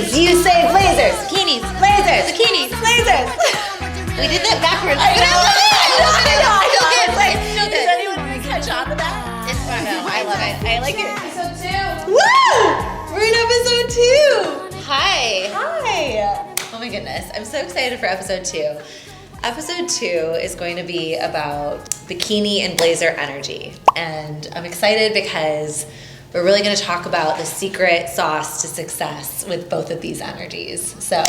bikinis. You say blazers. Bikinis. Blazers. Bikinis. Blazers. We did that backwards. I know. It's good. It's so Does good. anyone catch on to that? It's fun. No, I love it. I like it. Episode 2. Woo! We're in episode 2. Hi. Hi. Oh my goodness. I'm so excited for episode 2. Episode 2 is going to be about bikini and blazer energy. And I'm excited because we're really going to talk about the secret sauce to success with both of these energies. So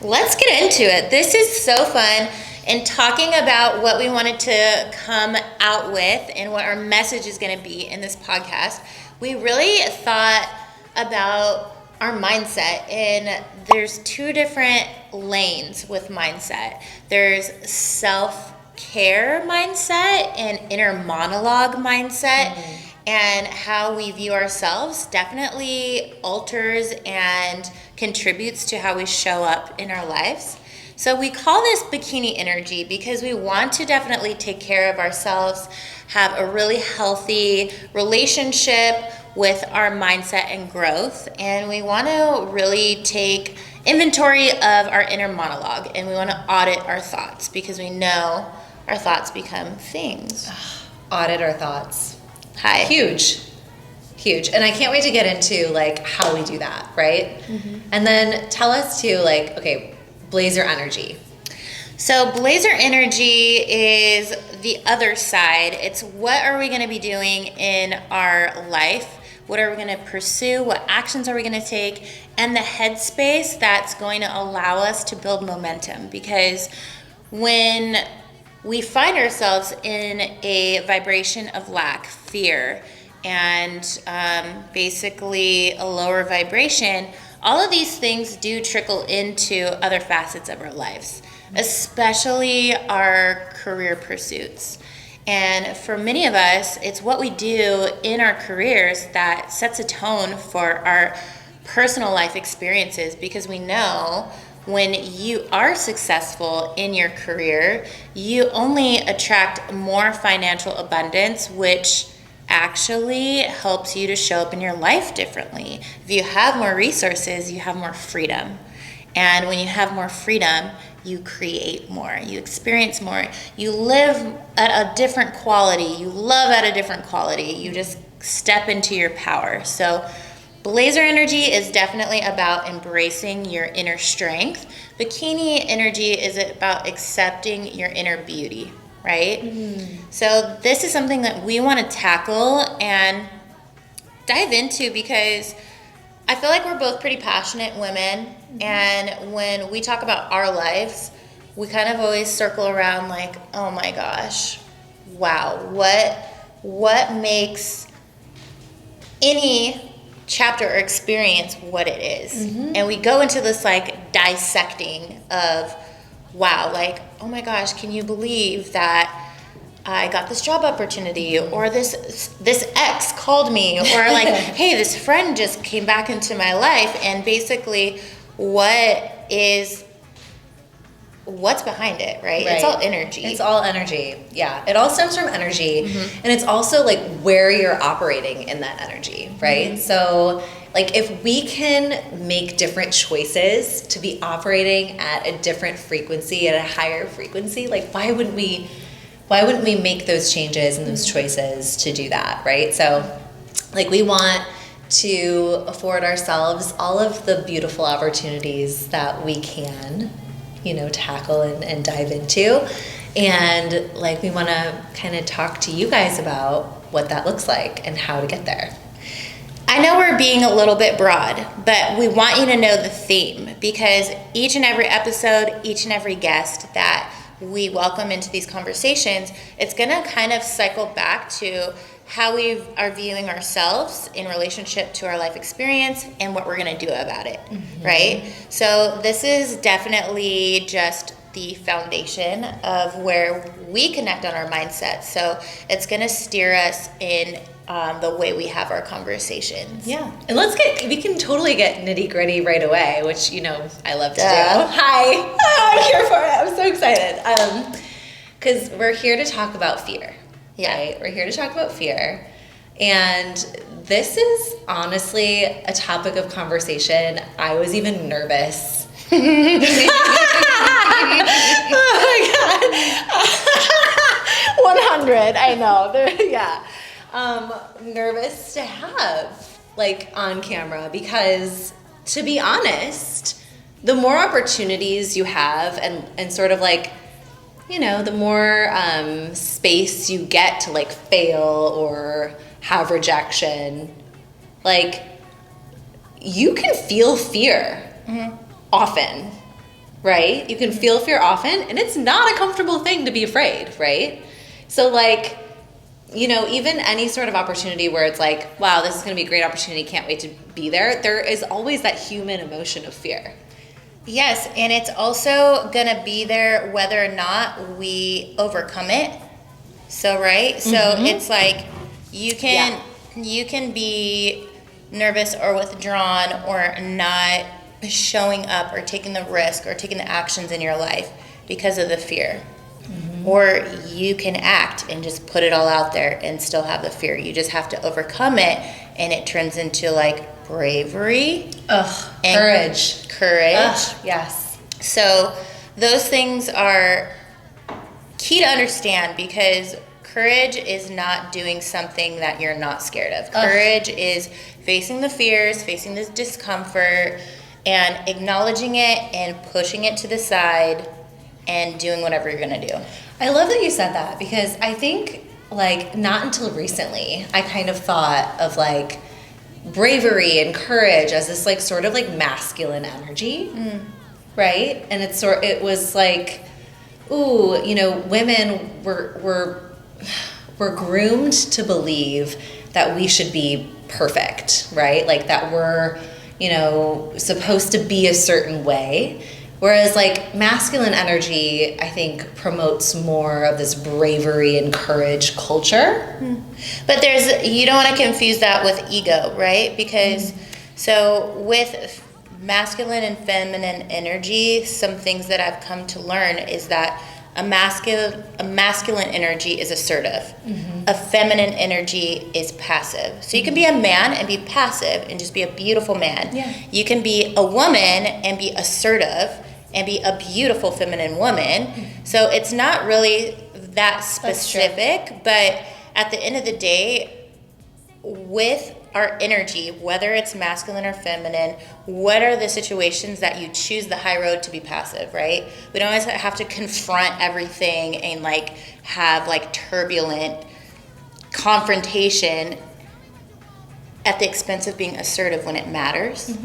let's get into it. This is so fun. And talking about what we wanted to come out with and what our message is going to be in this podcast, we really thought about our mindset. And there's 2 different lanes with mindset. There's self-care mindset and inner monologue mindset. Mm-hmm. And how we view ourselves definitely alters and contributes to how we show up in our lives. So we call this bikini energy because we want to definitely take care of ourselves, have a really healthy relationship with our mindset and growth. And we want to really take inventory of our inner monologue, and we want to audit our thoughts because we know our thoughts become things. Audit our thoughts. Hi. Huge. And I can't wait to get into like how we do that, right? Mm-hmm. And then tell us too, like, okay, blazer energy. So blazer energy is the other side. It's what are we going to be doing in our life? What are we going to pursue? What actions are we going to take? And the headspace that's going to allow us to build momentum. Because when we find ourselves in a vibration of lack, fear, and basically a lower vibration, all of these things do trickle into other facets of our lives, especially our career pursuits. And for many of us, it's what we do in our careers that sets a tone for our personal life experiences, because we know when you are successful in your career, you only attract more financial abundance, which actually helps you to show up in your life differently. If you have more resources, you have more freedom. And when you have more freedom, you create more, you experience more, you live at a different quality, you love at a different quality, you just step into your power. So blazer energy is definitely about embracing your inner strength. Bikini energy is about accepting your inner beauty, right? Mm-hmm. So this is something that we want to tackle and dive into because I feel like we're both pretty passionate women. Mm-hmm. And when we talk about our lives, we kind of always circle around like, oh my gosh, wow, what makes any chapter or experience what it is. Mm-hmm. And we go into this like dissecting of, wow, like, oh my gosh, can you believe that I got this job opportunity, or this ex called me, or like, hey, this friend just came back into my life. And basically what's behind it, right? It's all energy. It's all energy. Yeah. It all stems from energy. Mm-hmm. And it's also like where you're operating in that energy, right? Mm-hmm. So like if we can make different choices to be operating at a different frequency, at a higher frequency, like why wouldn't we make those changes and those choices to do that, right? So like we want to afford ourselves all of the beautiful opportunities that we can, tackle and dive into. And like we want to kind of talk to you guys about what that looks like and how to get there. I know we're being a little bit broad, but we want you to know the theme, because each and every episode, each and every guest that we welcome into these conversations, it's going to kind of cycle back to how we are viewing ourselves in relationship to our life experience and what we're going to do about it, mm-hmm. right? So this is definitely just the foundation of where we connect on our mindset. So it's going to steer us in the way we have our conversations. Yeah. And we can totally get nitty gritty right away, which, I love to do. Hi. I'm here for it. I'm so excited. Because we're here to talk about fear. Yeah. Right? We're here to talk about fear. And this is honestly a topic of conversation. I was even nervous. Oh my God. 100, I know. Yeah. Nervous to have, like, on camera, because to be honest, the more opportunities you have and sort of like, you know, the more space you get to like fail or have rejection, like, you can feel fear often, right? You can feel fear often, and it's not a comfortable thing to be afraid, right? So like, you know, even any sort of opportunity where it's like, wow, this is going to be a great opportunity, can't wait to be there, there is always that human emotion of fear. Yes, and it's also gonna be there whether or not we overcome it. So right, so it's like you can be nervous or withdrawn or not showing up or taking the risk or taking the actions in your life because of the fear. Or you can act and just put it all out there and still have the fear. You just have to overcome it, and it turns into like bravery. Courage. Yes. So those things are key to understand, because courage is not doing something that you're not scared of. Courage is facing the fears, facing the discomfort, and acknowledging it and pushing it to the side and doing whatever you're going to do. I love that you said that, because I think, like, not until recently, I kind of thought of, like, bravery and courage as this, like, sort of, like, masculine energy, right? And it was like, ooh, you know, women were groomed to believe that we should be perfect, right? Like, that we're, you know, supposed to be a certain way. Whereas, like, masculine energy, I think, promotes more of this bravery and courage culture. But you don't want to confuse that with ego, right? Because, so with masculine and feminine energy, some things that I've come to learn is that a masculine energy is assertive. A feminine energy is passive. So you can be a man and be passive and just be a beautiful man. Yeah. You can be a woman and be assertive and be a beautiful feminine woman. So it's not really that specific, but at the end of the day, with our energy, whether it's masculine or feminine, what are the situations that you choose the high road to be passive, right? We don't always have to confront everything and like have like turbulent confrontation at the expense of being assertive when it matters.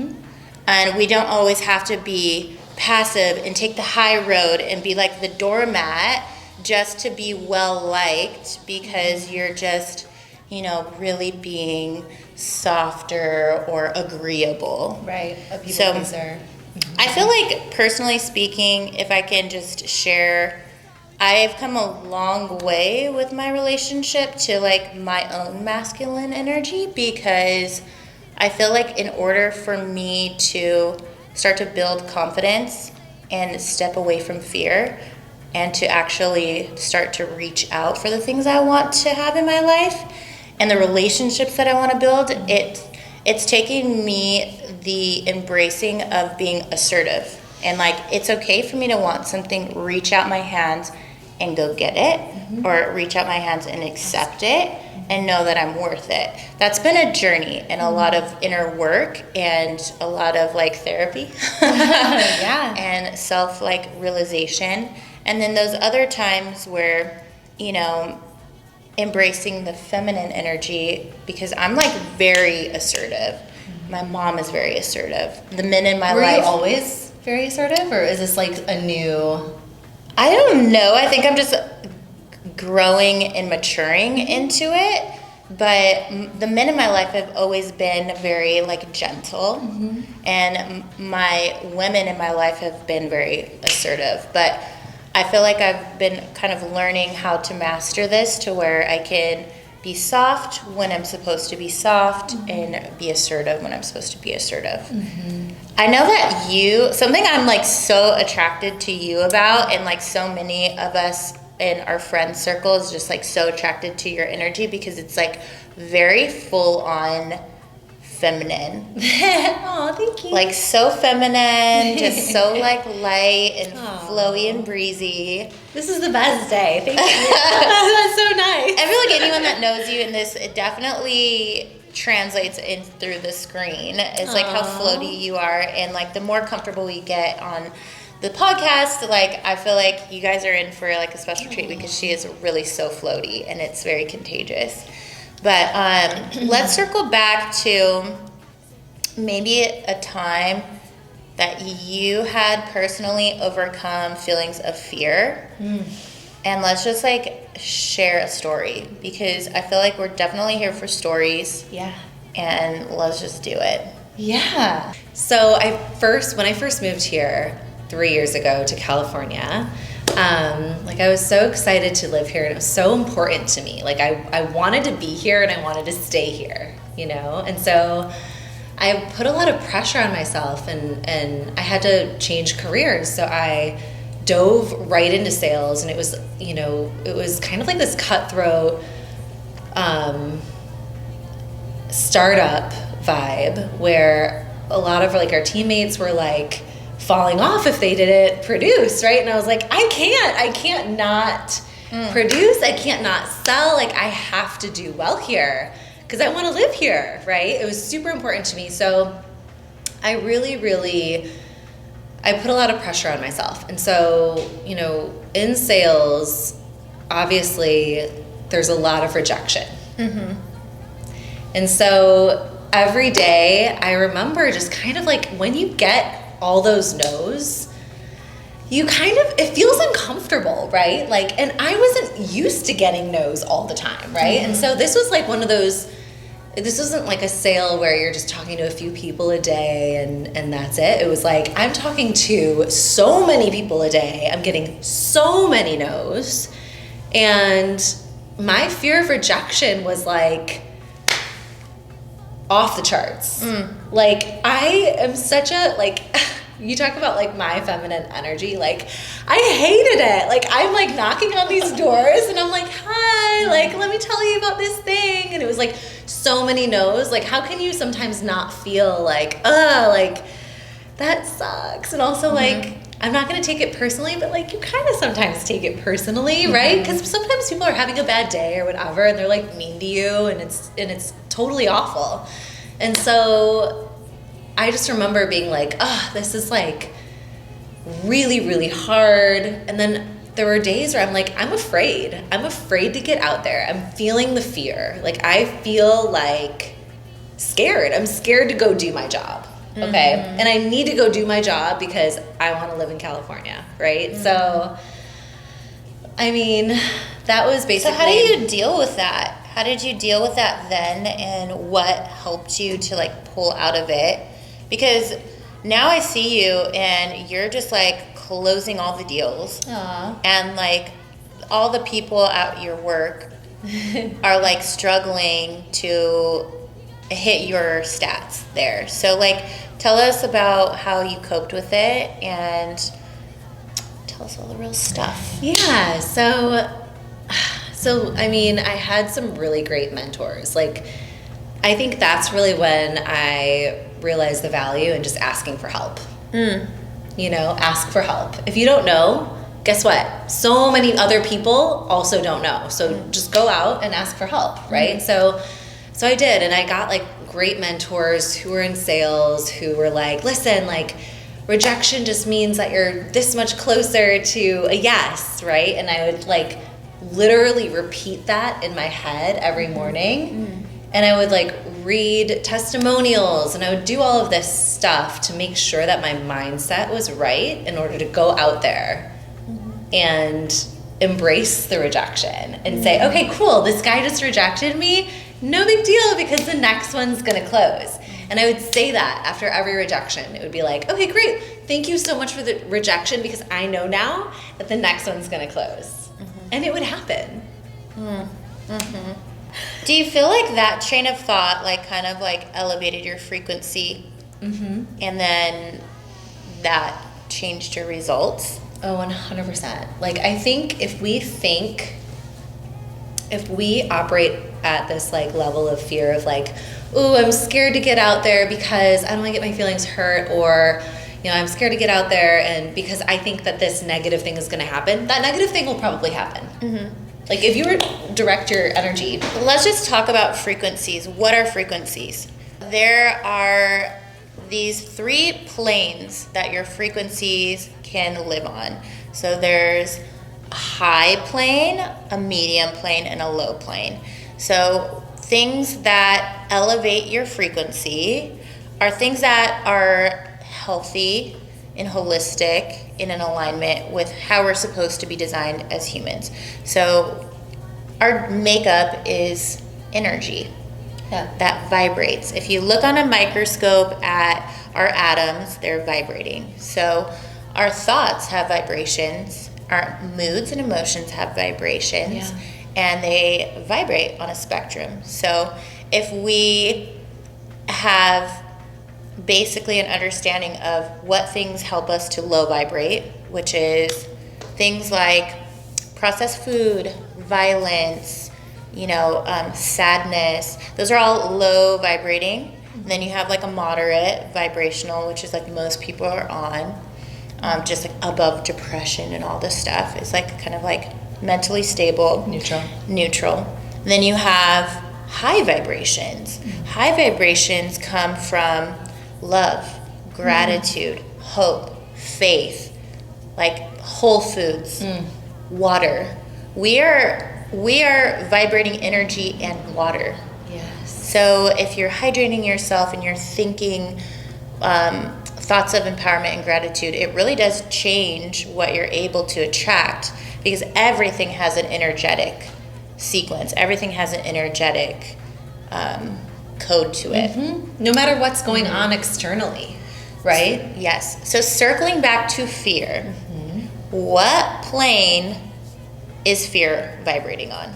And we don't always have to be passive and take the high road and be like the doormat just to be well liked, because you're just, you know, really being softer or agreeable. Right, a people pleaser. I feel like, personally speaking, if I can just share, I've come a long way with my relationship to like my own masculine energy, because I feel like in order for me to start to build confidence and step away from fear and to actually start to reach out for the things I want to have in my life and the relationships that I want to build, it's taking me the embracing of being assertive. And like, it's okay for me to want something, reach out my hands and go get it, or reach out my hands and accept it and know that I'm worth it. That's been a journey and a lot of inner work and a lot of like therapy and self like realization. And then those other times where, you know, embracing the feminine energy, because I'm like very assertive. My mom is very assertive. The men in my life. Were you always very assertive, or is this like a new? I don't know. I think I'm just growing and maturing into it. But the men in my life have always been very like gentle, and my women in my life have been very assertive. But I feel like I've been kind of learning how to master this to where I can be soft when I'm supposed to be soft and be assertive when I'm supposed to be assertive. I know that something I'm like so attracted to you about, and like so many of us in our friend circle is just like so attracted to your energy because it's like very full on feminine. Oh, thank you. Like so feminine, just so like light and flowy and breezy. This is the best day. Thank you. That's so nice. I feel like anyone that knows you in this, it definitely translates in through the screen. It's like how floaty you are, and like the more comfortable we get on the podcast, like I feel like you guys are in for like a special treat because she is really so floaty and it's very contagious. But let's circle back to maybe a time that you had personally overcome feelings of fear. And let's just like share a story because I feel like we're definitely here for stories. Yeah. And let's just do it. Yeah. So when I first moved here 3 years ago to California, like I was so excited to live here and it was so important to me. Like I wanted to be here and I wanted to stay here, you know? And so I put a lot of pressure on myself and I had to change careers. So I dove right into sales and it was, you know, it was kind of like this cutthroat startup vibe where a lot of like our teammates were like falling off if they didn't produce, right? And I was like, I can't not produce, I can't not sell, like I have to do well here because I want to live here, right? It was super important to me. So I really I put a lot of pressure on myself. And so, you know, in sales, obviously there's a lot of rejection. And so every day I remember just kind of like when you get all those no's, you kind of, it feels uncomfortable, right? Like, and I wasn't used to getting no's all the time, right? And so this was like one of those, this wasn't like a sale where you're just talking to a few people a day and that's it. It was like, I'm talking to so many people a day. I'm getting so many no's. And my fear of rejection was like off the charts. Like I am such a, like, you talk about like my feminine energy, like I hated it. Like I'm like knocking on these doors and I'm like, hi, like let me tell you about this thing. And it was like so many no's. Like how can you sometimes not feel like, like that sucks? And also like, I'm not going to take it personally, but like you kind of sometimes take it personally, right? Because sometimes people are having a bad day or whatever and they're like mean to you and it's totally awful. And so I just remember being like, this is like really hard. And then there were days where I'm like, I'm afraid to get out there. I'm feeling the fear. Like I feel like scared. I'm scared to go do my job. Okay. And I need to go do my job because I want to live in California. Right. So, I mean, that was basically. So how do you deal with that? How did you deal with that then? And what helped you to like pull out of it? Because now I see you and you're just like closing all the deals. And like all the people at your work are like struggling to hit your stats there. So like tell us about how you coped with it and tell us all the real stuff. Yeah, so I mean, I had some really great mentors. Like I think that's really when I realized the value in just asking for help. You know, ask for help. If you don't know, guess what? So many other people also don't know. So just go out and ask for help, right? So I did, and I got like great mentors who were in sales who were like, listen, like rejection just means that you're this much closer to a yes, right? And I would like literally repeat that in my head every morning. And I would like read testimonials and I would do all of this stuff to make sure that my mindset was right in order to go out there and embrace the rejection and say, okay, cool, this guy just rejected me. No big deal because the next one's gonna close. And I would say that after every rejection. It would be like, okay, great. Thank you so much for the rejection because I know now that the next one's gonna close. And it would happen. Do you feel like that train of thought like kind of like elevated your frequency and then that changed your results? Oh, 100%. Like, I think if we operate at this like level of fear of like, ooh, I'm scared to get out there because I don't want to get my feelings hurt, or, you know, I'm scared to get out there and because I think that this negative thing is going to happen, that negative thing will probably happen. Mm-hmm. Like, if you were to direct your energy. Let's just talk about frequencies. What are frequencies? There are these 3 planes that your frequencies can live on. So there's a high plane, a medium plane, and a low plane. So things that elevate your frequency are things that are healthy and holistic in an alignment with how we're supposed to be designed as humans. So our makeup is energy. Yeah. That vibrates. If you look on a microscope at our atoms, they're vibrating. So our thoughts have vibrations, our moods and emotions have vibrations, and they vibrate on a spectrum. So if we have basically an understanding of what things help us to low vibrate, which is things like processed food, violence, sadness, those are all low vibrating. And then you have like a moderate vibrational, which is like most people are on, just like above depression and all this stuff. It's like kind of like mentally stable. Neutral. And then you have high vibrations. Mm-hmm. High vibrations come from love, gratitude, hope, faith, like whole foods, water. We are vibrating energy and water. Yes. So if you're hydrating yourself and you're thinking thoughts of empowerment and gratitude, it really does change what you're able to attract, because everything has an energetic sequence. Everything has an energetic code to it. Mm-hmm. No matter what's going on externally, right? Yes. So circling back to fear, what plane is fear vibrating on?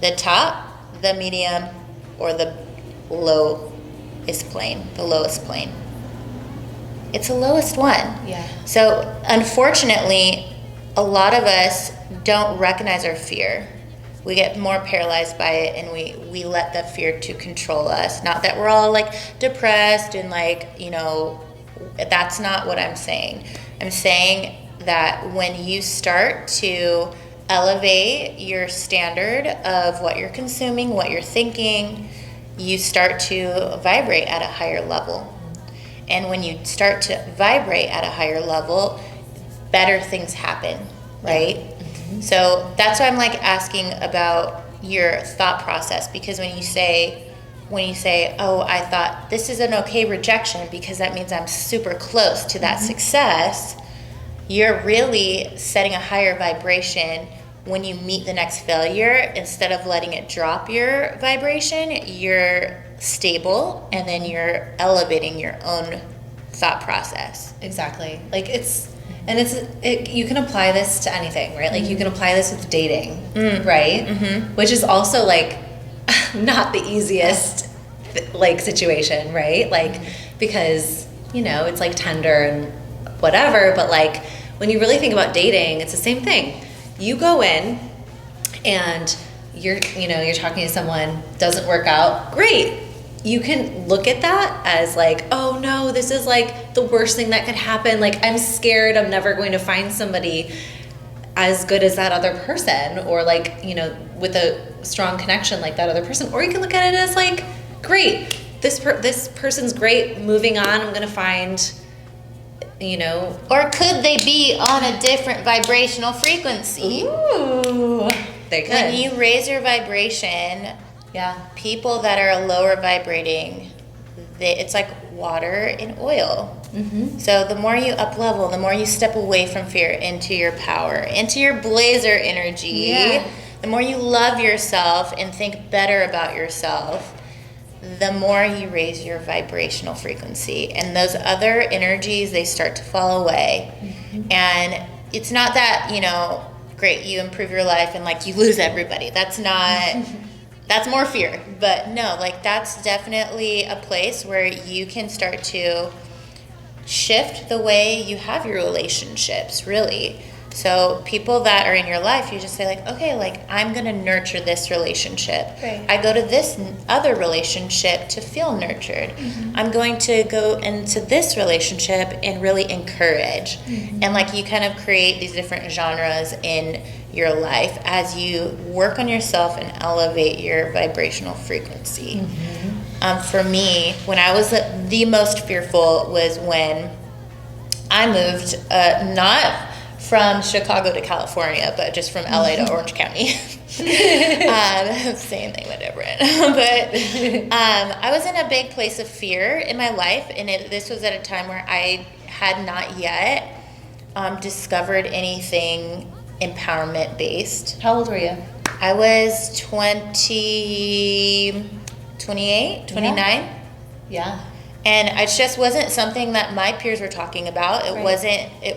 The top, the medium, or the lowest plane? The lowest plane. It's the lowest one. Yeah. So unfortunately, a lot of us don't recognize our fear. We get more paralyzed by it, and we let that fear to control us. Not that we're all like depressed and like, that's not what I'm saying. I'm saying that when you start to elevate your standard of what you're consuming, what you're thinking, you start to vibrate at a higher level. And when you start to vibrate at a higher level, better things happen, right? Mm-hmm. So that's why I'm like asking about your thought process, because when you say, oh, I thought this is an okay rejection because that means I'm super close to that success, you're really setting a higher vibration. When you meet the next failure, instead of letting it drop your vibration, you're stable, and then you're elevating your own thought process. Exactly. Like you can apply this to anything, right? Like you can apply this with dating, right? Mm-hmm. Which is also like not the easiest like situation, right? Like because, it's like tender and whatever, but like when you really think about dating, it's the same thing. You go in and you're talking to someone, doesn't work out, great. You can look at that as like, oh no, this is like the worst thing that could happen. Like I'm scared I'm never going to find somebody as good as that other person, or like, with a strong connection like that other person. Or you can look at it as like, great, this person's great, moving on, I'm going to find, Or could they be on a different vibrational frequency? Ooh, they could. When you raise your vibration, people that are lower vibrating, it's like water and oil. Mm-hmm. So the more you up level, the more you step away from fear into your power, into your blazer energy, the more you love yourself and think better about yourself, the more you raise your vibrational frequency, and those other energies, they start to fall away. Mm-hmm. And it's not that, great, you improve your life and like you lose everybody. That's not, that's more fear. But no, like that's definitely a place where you can start to shift the way you have your relationships, really. So people that are in your life, you just say like, okay, like I'm going to nurture this relationship. Right. I go to this other relationship to feel nurtured. I'm going to go into this relationship and really encourage. And like you kind of create these different genres in your life as you work on yourself and elevate your vibrational frequency. For me, when I was the most fearful was when I moved, not from Chicago to California, but just from LA to Orange County. Same thing, but different. But I was in a big place of fear in my life, and this was at a time where I had not yet discovered anything empowerment based. How old were you? I was 28, 29. Yeah. And it just wasn't something that my peers were talking about. It Right.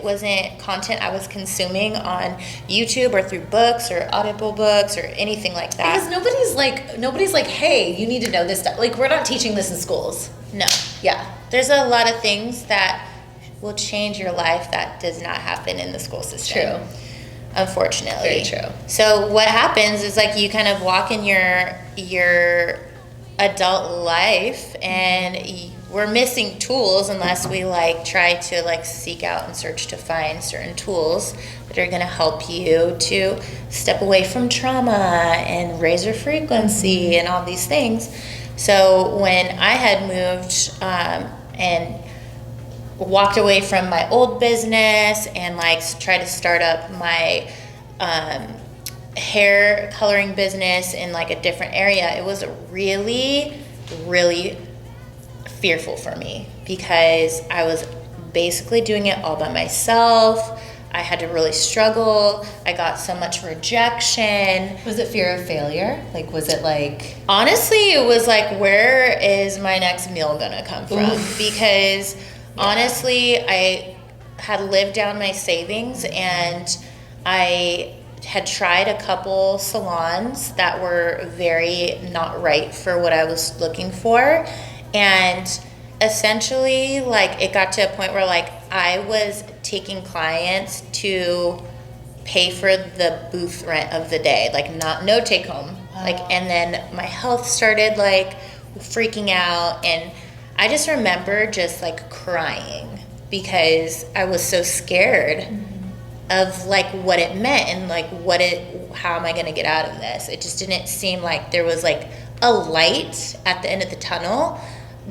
wasn't content I was consuming on YouTube or through books or Audible books or anything like that. Because nobody's like, hey, you need to know this stuff. Like, we're not teaching this in schools. No. Yeah. There's a lot of things that will change your life that does not happen in the school system. True. Unfortunately. Very true. So what happens is like you kind of walk in your adult life and we're missing tools unless we like try to like seek out and search to find certain tools that are going to help you to step away from trauma and raise your frequency and all these things. So when I had moved and walked away from my old business and like tried to start up my hair coloring business in like a different area, it was really, really fearful for me because I was basically doing it all by myself. I had to really struggle. I got so much rejection. Was it fear of failure? Like, was it like... Honestly, it was like, where is my next meal gonna come from? Oof. Because honestly, I had lived down my savings and I had tried a couple salons that were very not right for what I was looking for. And essentially, like, it got to a point where, like, I was taking clients to pay for the booth rent of the day, like, no take home. Like, and then my health started, like, freaking out. And I just remember just, like, crying because I was so scared of, like, what it meant and, like, how am I going to get out of this? It just didn't seem like there was, like, a light at the end of the tunnel.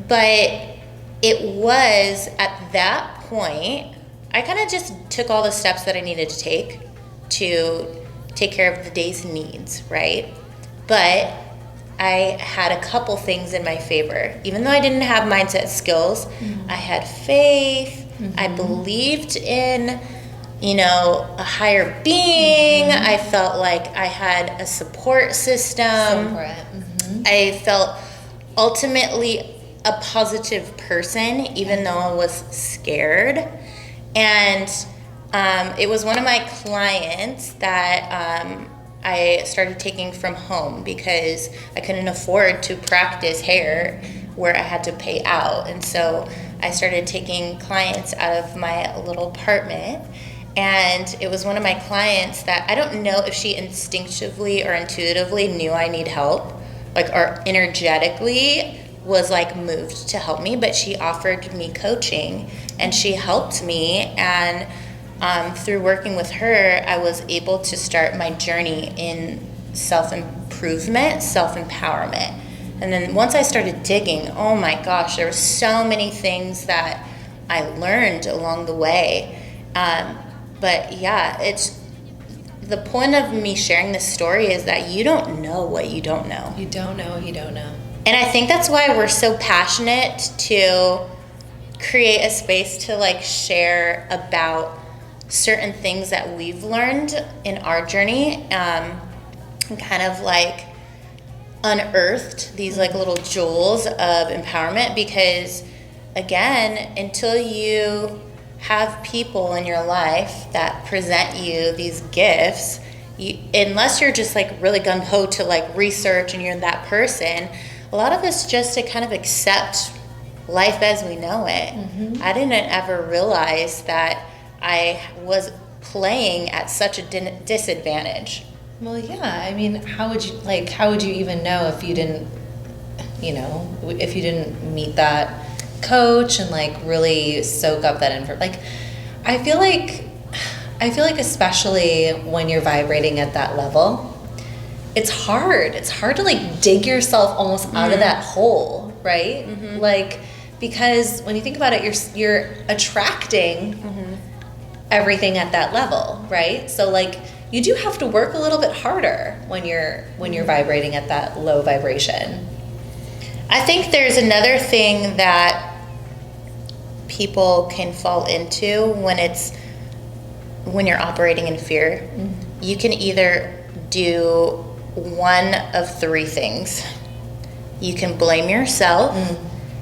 But it was at that point, I kind of just took all the steps that I needed to take care of the day's needs, right? But I had a couple things in my favor. Even though I didn't have mindset skills, I had faith. I believed in, a higher being. I felt like I had a support system. I felt ultimately a positive person, even though I was scared. And it was one of my clients that I started taking from home because I couldn't afford to practice hair where I had to pay out. And so I started taking clients out of my little apartment. And it was one of my clients that I don't know if she instinctively or intuitively knew I need help, like, or energetically was like moved to help me, but she offered me coaching and she helped me. And through working with her, I was able to start my journey in self-improvement, self-empowerment. And then once I started digging, oh my gosh, there were so many things that I learned along the way. But yeah, it's the point of me sharing this story is that you don't know what you don't know. You don't know what you don't know. And I think that's why we're so passionate to create a space to like share about certain things that we've learned in our journey, and kind of like unearthed these like little jewels of empowerment. Because again, until you have people in your life that present you these gifts, unless you're just like really gung-ho to like research and you're that person, a lot of it's just to kind of accept life as we know it. I didn't ever realize that I was playing at such a disadvantage. Well, yeah. I mean, how would you even know if you didn't, if you didn't meet that coach and like really soak up that info? Like, I feel like especially when you're vibrating at that level, it's hard. It's hard to like dig yourself almost out of that hole, right? Like, because when you think about it, you're attracting everything at that level, right? So like, you do have to work a little bit harder when you're vibrating at that low vibration. I think there's another thing that people can fall into when you're operating in fear. You can either do one of three things. You can blame yourself,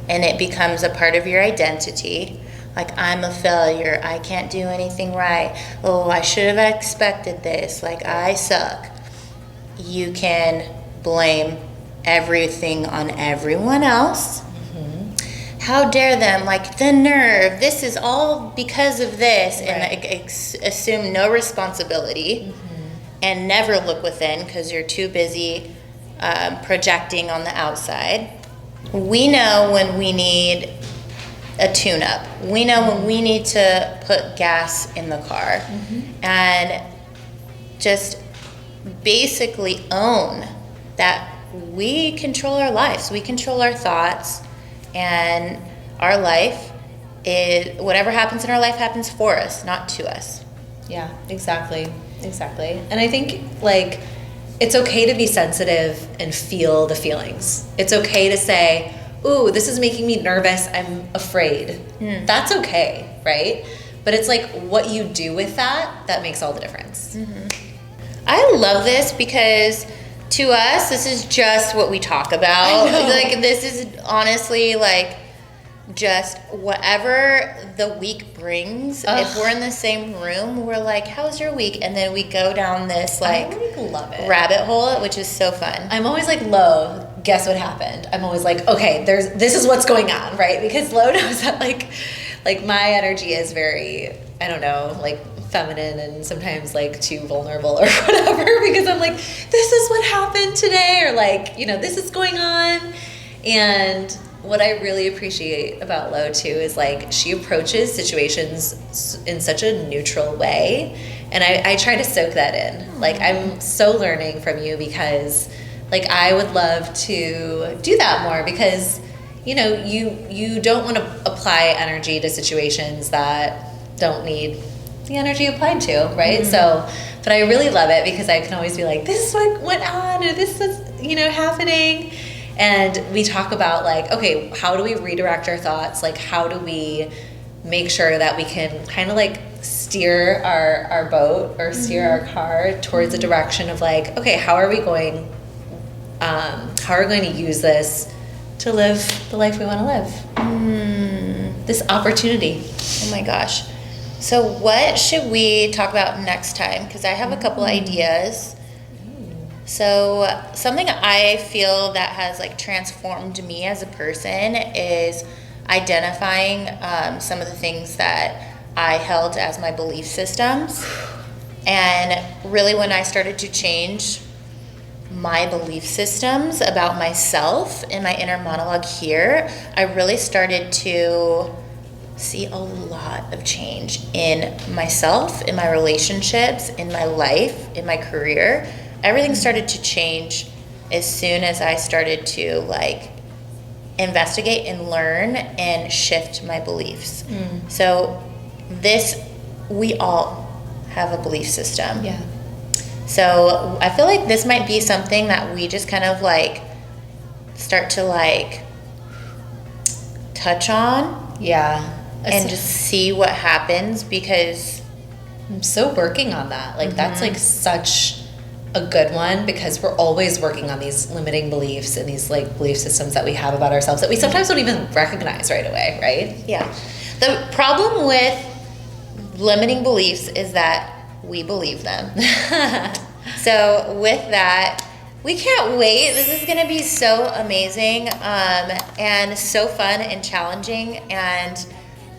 and it becomes a part of your identity. Like, I'm a failure, I can't do anything right, oh, I should have expected this, like, I suck. You can blame everything on everyone else. How dare them, like, the nerve, this is all because of this, and assume no responsibility, and never look within because you're too busy projecting on the outside. We know when we need a tune-up. We know when we need to put gas in the car, and just basically own that we control our lives, we control our thoughts, and our life is, whatever happens in our life happens for us, not to us. Yeah, exactly. And I think like, it's okay to be sensitive and feel the feelings. It's okay to say, ooh, this is making me nervous, I'm afraid. That's okay, right? But it's like what you do with that makes all the difference. I love this because to us, this is just what we talk about. Like, this is honestly like just whatever the week brings. If we're in the same room, we're like, how's your week? And then we go down this like love it. rabbit hole, which is so fun. I'm always like, Lo, guess what happened? I'm always like, okay, this is what's going on, right? Because Lo knows that like my energy is very, I don't know, like feminine and sometimes like too vulnerable or whatever, because I'm like, this is what happened today, or like, this is going on. And what I really appreciate about Lo too is like, she approaches situations in such a neutral way, and I try to soak that in. Like, I'm so learning from you, because like, I would love to do that more, because you don't want to apply energy to situations that don't need the energy applied to, right? So, but I really love it because I can always be like, this is what went on, or this is happening. And we talk about like, okay, how do we redirect our thoughts? Like, how do we make sure that we can kind of like steer our boat or steer our car towards the direction of like, okay, how are we going to use this to live the life we want to live? This opportunity. Oh my gosh. So what should we talk about next time? Because I have a couple ideas. So something I feel that has like transformed me as a person is identifying some of the things that I held as my belief systems. And really, when I started to change my belief systems about myself in my inner monologue here, I really started to see a lot of change in myself, in my relationships, in my life, in my career. Everything started to change as soon as I started to like investigate and learn and shift my beliefs. So we all have a belief system. Yeah. So I feel like this might be something that we just kind of like start to like touch on. Yeah. And just see what happens, because I'm so working on that. Like, that's like such a good one, because we're always working on these limiting beliefs and these like belief systems that we have about ourselves that we sometimes don't even recognize right away, right? Yeah. The problem with limiting beliefs is that we believe them. So with that, We can't wait. This is going to be so amazing and so fun and challenging. And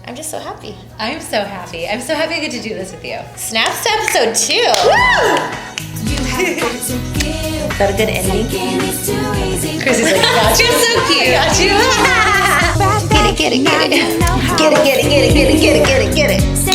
I'm just so happy. I'm so happy. I'm so happy I get to do this with you. Snaps to episode 2. Is that a good ending? Chrissy's like, got you. So cute. Got you. Get it. Get it.